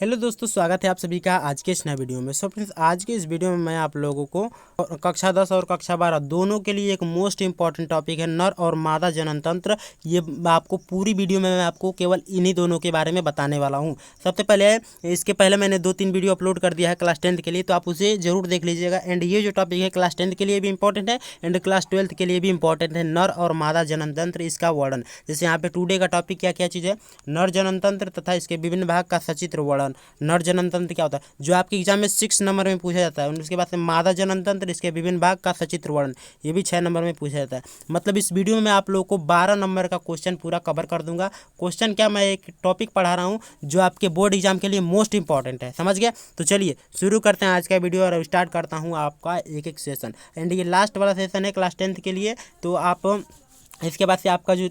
Hello दोस्तों, स्वागत है आप सभी का आज के इस नए वीडियो में। सो फ्रेंड्स, आज के इस वीडियो में मैं आप लोगों को कक्षा 10 और कक्षा 12 दोनों के लिए एक मोस्ट इंपॉर्टेंट टॉपिक है नर और मादा जननतंत्र। ये आपको पूरी वीडियो में मैं आपको केवल इन्हीं दोनों के बारे में बताने वाला हूँ। सबसे पहले इसके पहले मैंने 2-3 वीडियो अपलोड कर दिया है क्लास 10th के लिए, तो आप उसे जरूर देख लीजिएगा। एंड ये जो टॉपिक है क्लास 10th के लिए भी इंपॉर्टेंट है एंड क्लास 12th के लिए भी इंपॉर्टेंट है। नर और मादा जननतंत्र, इसका वर्णन। जैसे यहाँ पे टुडे का टॉपिक क्या क्या चीज़ है, नर जननतंत्र तथा इसके विभिन्न भाग का सचित्र वर्णन। नर जननतंत्र क्या होता है, जो आपके एग्जाम में 6 नंबर में पूछा जाता है। उसके बाद से मादा जननतंत्र, इसके विभिन्न भाग का सचित्र वर्णन, ये भी 6 नंबर में पूछा जाता है। मतलब इस वीडियो में मैं आप लोगों को 12 नंबर का क्वेश्चन पूरा कवर कर दूंगा। क्वेश्चन क्या, मैं एक टॉपिक पढ़ा रहा हूँ जो आपके बोर्ड एग्जाम के लिए मोस्ट इंपॉर्टेंट है। समझ गया? तो चलिए शुरू करते हैं आज का वीडियो और स्टार्ट करता हूँ आपका एक एक सेशन। एंड ये लास्ट वाला सेशन है क्लास 10th के लिए। तो आप इसके बाद से आपका जो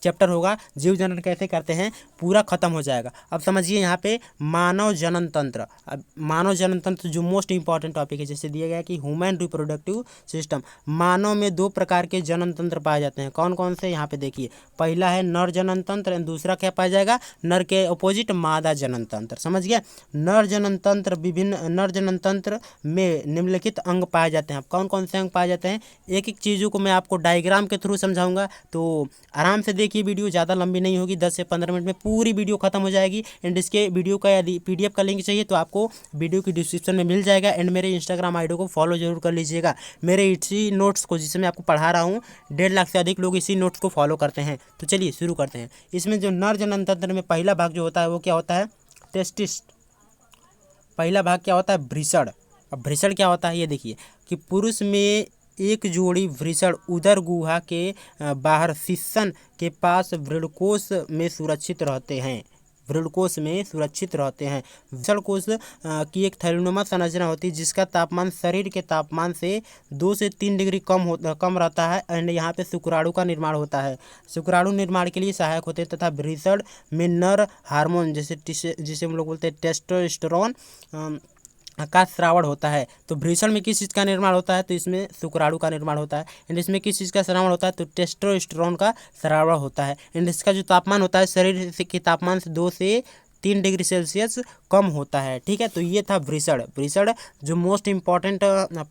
चैप्टर होगा जीव जनन कैसे करते हैं पूरा खत्म हो जाएगा। अब समझिए यहाँ पे मानव जनन तंत्र। अब मानव जनन तंत्र जो मोस्ट इंपॉर्टेंट टॉपिक है, जैसे दिया गया है कि ह्यूमन रिप्रोडक्टिव सिस्टम। मानव में 2 प्रकार के जनन तंत्र पाए जाते हैं। कौन कौन से, यहाँ पे देखिए। पहला है नर जनन तंत्र, दूसरा क्या पाया जाएगा, नर के अपोजिट मादा जनन तंत्र। समझ गया? नर जनन तंत्र, विभिन्न नर जनन तंत्र में निम्नलिखित अंग पाए जाते हैं। अब कौन कौन से अंग पाए जाते हैं, एक एक चीज़ों को मैं आपको डायग्राम के थ्रू समझाऊंगा, तो आराम से देखिए। वीडियो ज़्यादा लंबी नहीं होगी, 10 से 15 मिनट में पूरी वीडियो खत्म हो जाएगी। एंड इसके वीडियो का यदि PDF का लिंक चाहिए तो आपको वीडियो की डिस्क्रिप्शन में मिल जाएगा। एंड मेरे इंस्टाग्राम ID को फॉलो जरूर कर लीजिएगा। मेरे इसी नोट्स को, जिसे मैं आपको पढ़ा रहा हूँ, 1.5 लाख से अधिक लोग इसी नोट्स को फॉलो करते हैं। तो चलिए शुरू करते हैं। इसमें जो नर जनन तंत्र में पहला भाग जो होता है वो क्या होता है, टेस्टिस। पहला भाग क्या होता है, वृषण। अब वृषण क्या होता है ये देखिए कि पुरुष में एक जोड़ी वृषण उदर गुहा के बाहर शिश्न के पास वृषणकोश में सुरक्षित रहते हैं। वृषणकोश में सुरक्षित रहते हैं। वृषणकोश की एक थैलीनुमा संरचना होती है जिसका तापमान शरीर के तापमान से 2 से 3 डिग्री कम रहता है। एंड यहाँ पे शुक्राणु का निर्माण होता है। शुक्राणु निर्माण के लिए सहायक होते हैं तथा वृषण में नर हार्मोन जिसे हम लोग बोलते हैं टेस्टोस्टेरोन का श्रावण होता है। तो वृषण में किस चीज़ का निर्माण होता है, तो इसमें शुक्राणु का निर्माण होता है। एंड इसमें किस चीज़ का श्रावण होता है, तो टेस्टोस्टेरोन का श्रावण होता है। एंड इसका जो तापमान होता है शरीर के तापमान से 2 से 3 डिग्री सेल्सियस कम होता है। ठीक है, तो ये था वृषण। वृषण जो मोस्ट इंपॉर्टेंट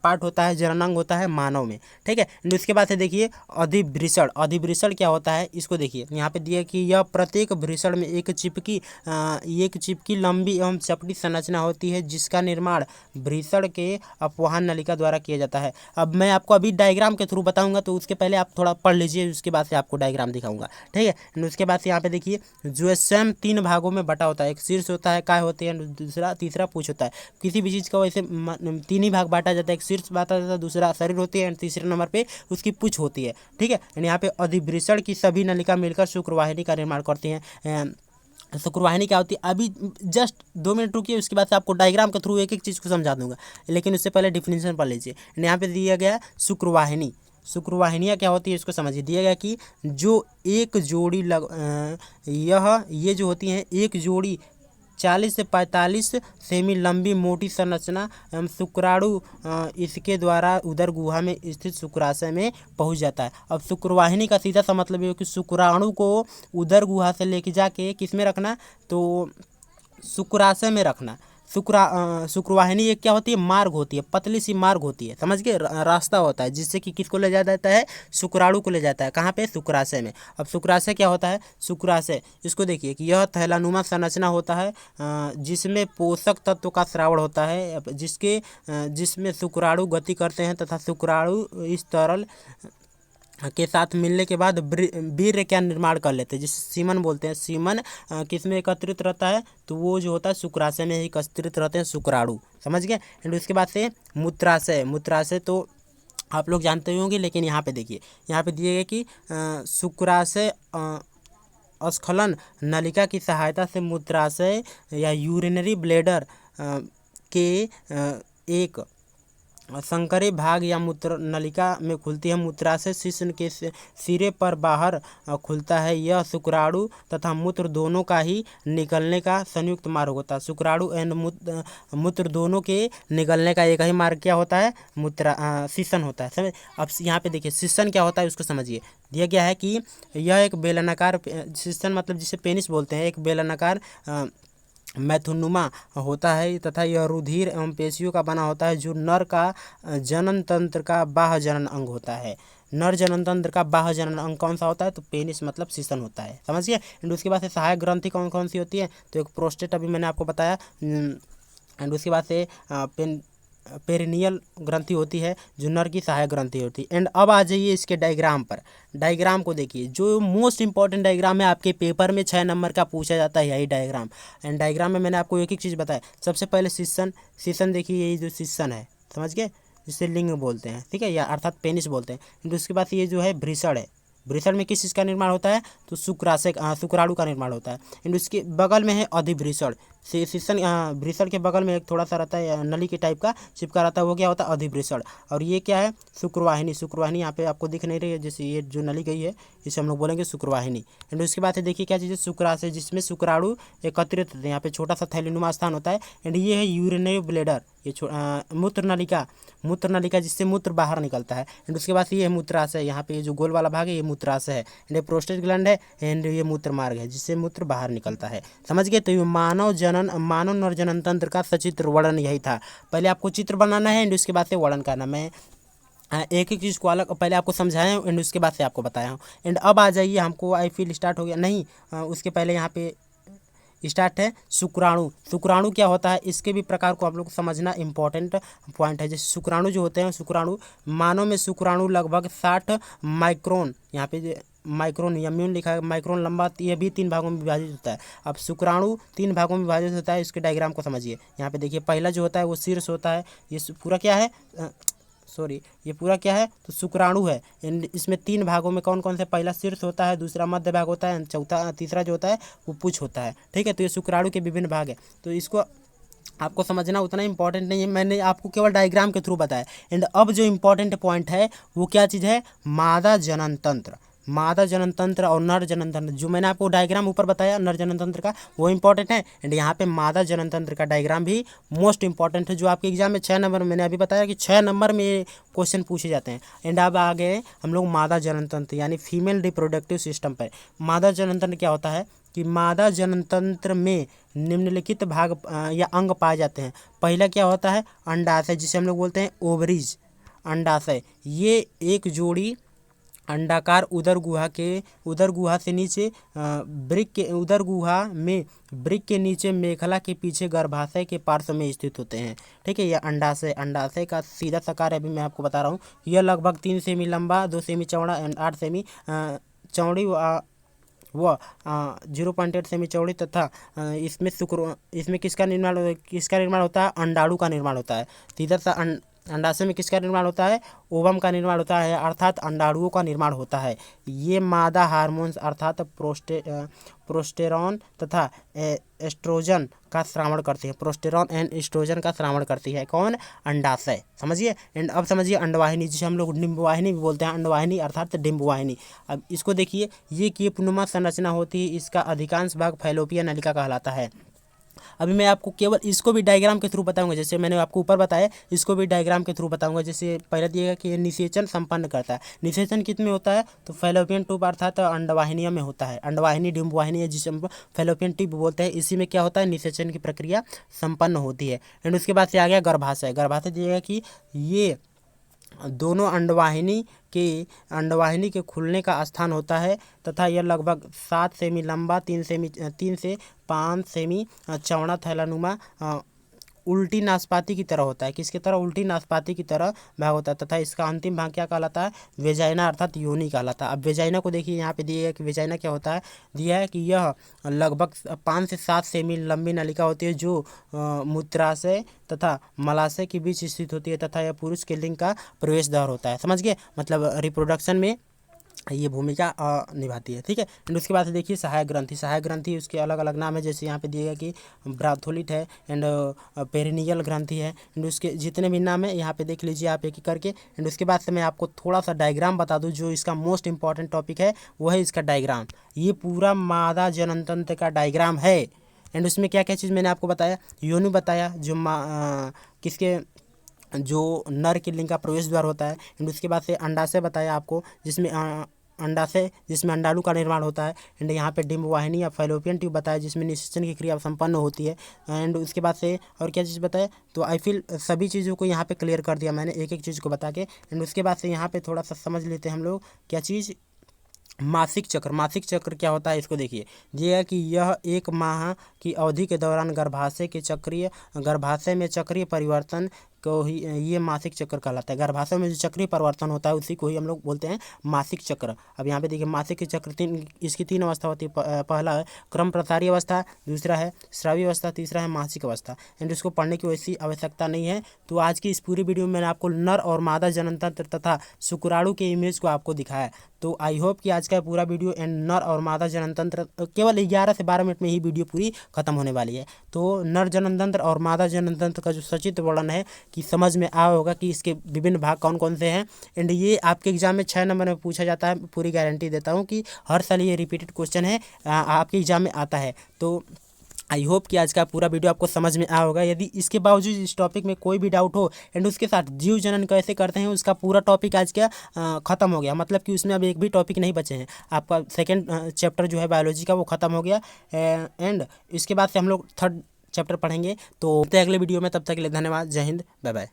पार्ट होता है, जननांग होता है मानव में। ठीक है, एंड उसके बाद से देखिए अधिवृषण। अधिवृषण क्या होता है, इसको देखिए यहाँ पे दिया कि यह प्रत्येक वृषण में एक चिपकी लंबी एवं चपटी संरचना होती है जिसका निर्माण वृषण के अपवाहन नलिका द्वारा किया जाता है। अब मैं आपको अभी डायग्राम के थ्रू बताऊंगा, तो उसके पहले आप थोड़ा पढ़ लीजिए, उसके बाद से आपको डायग्राम दिखाऊंगा। ठीक है, एंड उसके बाद से यहाँ पे देखिए जो स्वयं 3 भागों में बटा होता है। एक शीर्ष होता है, काय होती है, तीसरा पूंछ होता है। किसी भी चीज़ का वैसे 3 ही भाग बांटा जाता है। एक शीर्ष बांटा जाता है, दूसरा शरीर होती है, एंड तीसरे नंबर पे उसकी पूंछ होती है। ठीक है, एंड यहाँ पे अधिवृषण की सभी नलिका मिलकर शुक्रवाहिनी का निर्माण करती हैं। शुक्रवाहिनी क्या होती है, अभी जस्ट 2 मिनट रुकिए, उसके बाद से आपको डायग्राम के थ्रू एक एक चीज़ को समझा दूंगा। लेकिन उससे पहले डिफिनीशन पढ़ लीजिए। यहाँ पे दिया गया शुक्रवाहिनी। शुक्रवाहिनियाँ क्या होती है इसको समझिए। दिया गया कि जो एक जोड़ी ये जो होती हैं, एक जोड़ी 40 से 45 सेमी लंबी मोटी संरचना एवं शुक्राणु इसके द्वारा उदर गुहा में स्थित शुक्राशय में पहुंच जाता है। अब शुक्रवाहिनी का सीधा सा मतलब ये है कि शुक्राणु को उदर गुहा से लेके जाके किस में रखना, तो शुक्राशय में रखना। शुक्रवाहिनी एक क्या होती है, मार्ग होती है, पतली सी मार्ग होती है। समझ गए, रास्ता होता है जिससे कि किसको ले जाया जाता है, शुक्राणु को ले जाता है। कहाँ पे, शुक्राशय में। अब शुक्राशय क्या होता है, शुक्राशय इसको देखिए कि यह थैलानुमा संरचना होता है जिसमें पोषक तत्व का श्रावण होता है, जिसमें शुक्राणु गति करते हैं तथा शुक्राणु इस तरल के साथ मिलने के बाद वीर्य क्या निर्माण कर लेते हैं, जिसे सीमन बोलते हैं। सीमन किस में एकत्रित रहता है, तो वो जो होता है शुक्राशय में ही एकत्रित रहते हैं शुक्राणु। समझ गए। एंड उसके बाद से मूत्राशय। मूत्राशय तो आप लोग जानते ही होंगे, लेकिन यहाँ पे देखिए, यहाँ पे दिए गए कि शुक्राशय स्खलन नलिका की सहायता से मूत्राशय या यूरिनरी ब्लैडर के एक संकरे भाग या मूत्र नलिका में खुलती है। मूत्राशय शिश्न के सिरे पर बाहर खुलता है। यह शुक्राणु तथा मूत्र दोनों का ही निकलने का संयुक्त मार्ग होता है। शुक्राणु एंड मूत्र दोनों के निकलने का एक ही मार्ग क्या होता है, शिश्न होता है। समझ। अब यहाँ पे देखिए शिश्न क्या होता है उसको समझिए। दिया गया है कि यह एक बेलनाकार शिश्न मतलब जिसे पेनिस बोलते हैं, एक बेलनाकार मैथुनुमा होता है तथा यह रुधिर एवं पेशियों का बना होता है, जो नर का जनन तंत्र का बाह्य जनन अंग होता है। नर जनन तंत्र का बाह्य जनन अंग कौन सा होता है? तो पेनिस मतलब सीसन होता है, समझ गए। एंड उसके बाद से सहायक ग्रंथि कौन कौन सी होती है? तो एक प्रोस्टेट अभी मैंने आपको बताया, एंड उसके बाद से पेरिनियल ग्रंथि होती है जो नर की सहायक ग्रंथि होती है। एंड अब आ जाइए इसके डायग्राम पर। डायग्राम को देखिए, जो मोस्ट इंपॉर्टेंट डायग्राम है आपके पेपर में 6 नंबर का पूछा जाता है, यही डायग्राम। एंड डायग्राम में मैंने आपको एक एक चीज़ बताया। सबसे पहले सीसन, सीसन देखिए, यही जो सीसन है, समझ गए, जिसे लिंग बोलते हैं, ठीक है, या अर्थात पेनिस बोलते हैं। एंड उसके बाद ये जो है भ्रीषण है। भ्रीषण में किस चीज़ का निर्माण होता है? तो शुक्राशय शुक्राणु का निर्माण होता है। एंड उसके बगल में है अधिभ्रीषण। सीसन भ्रीषण के बगल में एक थोड़ा सा रहता है नली के टाइप का चिपका रहता है, वो क्या होता है? अधिभ्रीषण। और ये क्या है? शुक्रवाहिनी। शुक्रवाहिनी यहाँ पे आपको दिख नहीं रही है, जैसे ये जो नली गई है इसे हम लोग बोलेंगे शुक्रवाहिनी। एंड उसके बाद देखिए क्या चीज़ है? शुक्राशय, जिसमें शुक्राणु एकत्रित होते हैं। यहाँ पे छोटा सा थैलीनुमा स्थान होता है। एंड ये है यूरिनरी ब्लेडर, ये मूत्र नलिका, मूत्र नलिका जिससे मूत्र बाहर निकलता है। एंड उसके बाद ये है मूत्राशय, यहाँ पे ये जो गोल वाला भाग है ये मूत्राशय है। एंड ये प्रोस्टेट ग्लैंड है। एंड ये मूत्र मार्ग है जिससे मूत्र बाहर निकलता है, समझ गए। तो ये मानव नर जनन तंत्र का सचित्र वर्णन यही था। पहले आपको चित्र बनाना है एंड उसके बाद से वर्णन करना। मैं एक एक चीज़ को अलग पहले आपको समझाया हूँ एंड उसके बाद से आपको बताया हूँ। एंड अब आ जाइए, हमको आई फील स्टार्ट हो गया नहीं, उसके पहले यहाँ पे स्टार्ट है शुक्राणु। शुक्राणु क्या होता है? इसके भी प्रकार को आप लोग को समझना इंपॉर्टेंट पॉइंट है। जैसे शुक्राणु जो होते हैं, शुक्राणु मानव में शुक्राणु लगभग 60 माइक्रोन, यहाँ पे माइक्रोन या म्यून लिखा है, माइक्रोन लंबा, ये भी 3 भागों में विभाजित होता है। अब शुक्राणु 3 भागों में विभाजित होता है, इसके डायग्राम को समझिए। यहाँ पे देखिए, पहला जो होता है वो शीर्ष होता है, ये पूरा क्या है, सॉरी, ये पूरा क्या है? तो शुक्राणु है। इसमें 3 भागों में कौन कौन से? पहला शीर्ष होता है, दूसरा मध्य भाग होता है, चौथा तीसरा जो होता है वो पुच्छ होता है, ठीक है। तो ये शुक्राणु के विभिन्न भाग है, तो इसको आपको समझना उतना इंपॉर्टेंट नहीं है, मैंने आपको केवल डायग्राम के थ्रू बताया। एंड अब जो इंपॉर्टेंट पॉइंट है वो क्या चीज़ है? मादा जनन तंत्र। मादा जनन तंत्र और नर जनन तंत्र, जो मैंने आपको डायग्राम ऊपर बताया नर जनन तंत्र का, वो इंपॉर्टेंट है। एंड यहाँ पे मादा जनन तंत्र का डायग्राम भी मोस्ट इंपॉर्टेंट है, जो आपके एग्जाम में 6 नंबर, मैंने अभी बताया कि 6 नंबर में क्वेश्चन पूछे जाते हैं। एंड अब आ गए हम लोग मादा जनन तंत्र यानी फीमेल रिप्रोडक्टिव सिस्टम पर। मादा जनन तंत्र क्या होता है कि मादा जनन तंत्र में निम्नलिखित भाग या अंग पाए जाते हैं। पहला क्या होता है? अंडाशय, जिसे हम लोग बोलते हैं ओवरीज। अंडाशय, ये एक जोड़ी अंडाकार उदर गुहा से नीचे वृक्क के उदर गुहा में वृक्क के नीचे मेखला के पीछे गर्भाशय के पार्श्व में स्थित होते हैं, ठीक है। यह अंडाशय, अंडाशय का सीधा सा कार्य अभी मैं आपको बता रहा हूँ। यह लगभग 3 सेमी लंबा, 2 सेमी चौड़ा एंड 8 सेमी चौड़ी व 0.8 सेमी चौड़ी तथा इसमें किसका निर्माण होता है? अंडाणु का निर्माण होता है। सीधा सा अंडाशय में किसका निर्माण होता है? ओवम का निर्माण होता है, अर्थात अंडाणुओं का निर्माण होता है। ये मादा हार्मोन्स अर्थात प्रोस्टेरॉन तथा एस्ट्रोजन का स्रावण करती है। प्रोस्टेरॉन एंड एस्ट्रोजन का स्रावण करती है कौन? अंडाशय, समझिए। एंड अब समझिए अंडवाहिनी, जिसे हम लोग डिम्बवाहिनी भी बोलते हैं। अंडवाहिनी अर्थात डिम्बवाहिनी। अब इसको देखिए, ये कीपनुमा संरचना होती है, इसका अधिकांश भाग फैलोपिया नलिका कहलाता है। अभी मैं आपको केवल इसको भी डायग्राम के थ्रू बताऊंगा, जैसे मैंने आपको ऊपर बताया, इसको भी डायग्राम के थ्रू बताऊंगा। जैसे पहले दिएगा कि ये निषेचन संपन्न करता है। निषेचन कित में होता है? तो फैलोपियन ट्यूब अर्थात अंडवाहिनियों में होता है। अंडवाहिनी डिम्बवाहिनी है जिसे हम फैलोपियन ट्यूब बोलते हैं, इसी में क्या होता है? निषेचन की प्रक्रिया संपन्न होती है। एंड उसके बाद से आ गया गर्भाशय। गर्भाशय दिएगा कि ये दोनों अंडवाहिनी के खुलने का स्थान होता है तथा यह लगभग 7 सेमी लंबा, 3 से 5 सेमी चौड़ा थैलानुमा उल्टी नाशपाती की तरह होता है। किसकी तरह? उल्टी नाशपाती की तरह भाग होता है तथा इसका अंतिम भाग क्या कहलाता है? वेजाइना अर्थात योनि कहलाता है। अब वेजाइना को देखिए, यहाँ पे दिया है कि वेजाइना क्या होता है, दिया है कि यह लगभग 5 से 7 सेमी लंबी नलिका होती है जो मूत्राशय तथा मलाशय के बीच स्थित होती है तथा यह पुरुष के लिंग का प्रवेश द्वार होता है, समझ गए। मतलब रिप्रोडक्शन में ये भूमिका निभाती है, ठीक है। एंड उसके बाद देखिए सहायक ग्रंथि। सहायक ग्रंथि उसके अलग अलग नाम है, जैसे यहाँ पे दिएगा कि ब्राथोलिट है एंड पेरिनियल ग्रंथि है। एंड उसके जितने भी नाम है यहाँ पे देख लीजिए आप एक एक करके। एंड उसके बाद से मैं आपको थोड़ा सा डायग्राम बता दूँ, जो इसका मोस्ट इंपॉर्टेंट टॉपिक है वो है इसका डायग्राम। ये पूरा मादा जनन तंत्र का डायग्राम है। एंड उसमें क्या क्या चीज़ मैंने आपको बताया? योनि बताया, जो किसके जो नर के लिंग का प्रवेश द्वार होता है। एंड उसके बाद से अंडाशय बताया आपको, जिसमें अंडा से जिसमें अंडाणु का निर्माण होता है। एंड यहाँ पे डिंब वाहिनी या फैलोपियन ट्यूब बताया जिसमें निषेचन की क्रिया संपन्न होती है। एंड उसके बाद से और क्या चीज़ बताया, तो आई फील सभी चीज़ों को यहाँ पे क्लियर कर दिया मैंने एक एक चीज़ को बता के। एंड उसके बाद से यहाँ पे थोड़ा सा समझ लेते हैं हम लोग क्या चीज़, मासिक चक्र। मासिक चक्र क्या होता है इसको देखिए, ये है कि यह एक माह की अवधि के दौरान गर्भाशय में चक्रीय परिवर्तन को ही ये मासिक चक्र कहलाता है। गर्भाशय में जो चक्रीय परिवर्तन होता है उसी को ही हम लोग बोलते हैं मासिक चक्र। अब यहाँ पे देखिए मासिक के चक्र इसकी तीन अवस्था होती है। पहला है क्रम प्रसारी अवस्था, दूसरा है स्रावी अवस्था, तीसरा है मासिक अवस्था। एंड इसको पढ़ने की वैसी आवश्यकता नहीं है। तो आज की इस पूरी वीडियो में मैंने आपको नर और मादा जननतंत्र तथा शुक्राणु के इमेज को आपको दिखाया। तो आई होप कि आज का पूरा वीडियो एंड नर और मादा जननतंत्र केवल 11 से 12 मिनट में ही वीडियो पूरी खत्म होने वाली है। तो नर जननतंत्र और मादा जननतंत्र का जो सचित्र वर्णन है कि समझ में आया होगा कि इसके विभिन्न भाग कौन कौन से हैं। एंड ये आपके एग्जाम में 6 नंबर में पूछा जाता है, पूरी गारंटी देता हूँ कि हर साल ये रिपीटेड क्वेश्चन है, आपके एग्जाम में आता है। तो आई होप कि आज का पूरा वीडियो आपको समझ में आया होगा। यदि इसके बावजूद इस टॉपिक में कोई भी डाउट हो एंड उसके साथ जीव जनन कैसे करते हैं उसका पूरा टॉपिक आज क्या ख़त्म हो गया, मतलब कि उसमें अब एक भी टॉपिक नहीं बचे हैं। आपका सेकेंड चैप्टर जो है बायोलॉजी का वो ख़त्म हो गया। एंड इसके बाद से हम लोग थर्ड चैप्टर पढ़ेंगे। तो अगले वीडियो में, तब तक के लिए धन्यवाद। जय हिंद, बाय बाय।